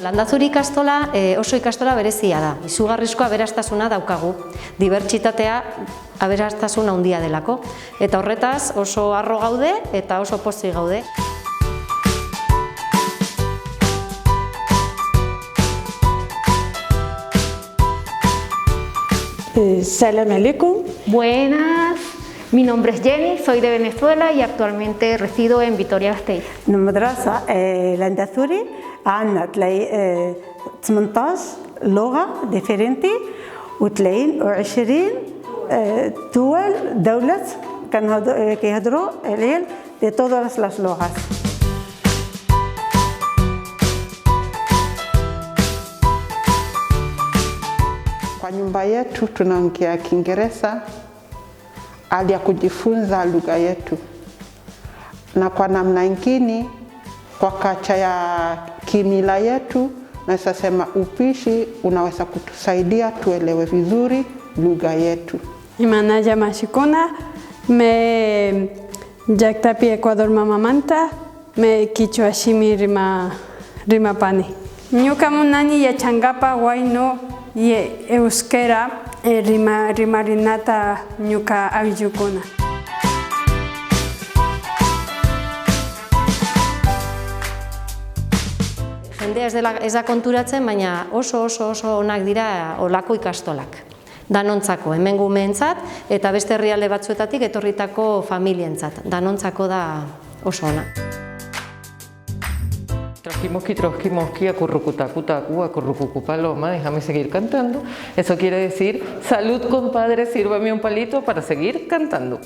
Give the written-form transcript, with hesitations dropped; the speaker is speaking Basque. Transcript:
Landazuri ikastola oso ikastola berezia da. Izugarrizko aberastasuna daukagu. Dibertsitatea aberastasuna handia delako. Eta horretaz oso harro gaude eta oso pozik gaude. Salam alaikum. Buenas, mi nombre es Jenny, soy de Venezuela y actualmente resido en Vitoria-Gasteiz. المدرسة لانداثوري عندنا تلاقي 18 لغة ديفيرنتي و23 دولة كيهضروا العيال de todas las logas. Kwa nyumba yetu tunaongea Kiingereza, hali ya kujifunza lugha yetu. Na kwa namna nyingine, kwa kacha ya kimila yetu, naweza sema upishi unaweza kutusaidia tuelewe vizuri lugha yetu. Imanaya Mashikona, me Jaktapi Ecuador Mamamanta, me Kichwa Shimi Rima Pani. Nyuka munani ya changapa waino ye euskera rimarinata nyuka awijukuna. Jendea ez da konturatzen, baina oso onak dira olako ikastolak. Danontzako, hemengo umeentzat eta beste herrialde batzuetatik etorritako familientzat. Danontzako da oso ona. Trojimoski, acurrucutacu, acurrucucupaloma, déjame seguir cantando. Eso quiere decir, salud compadre, sírvame un palito para seguir cantando.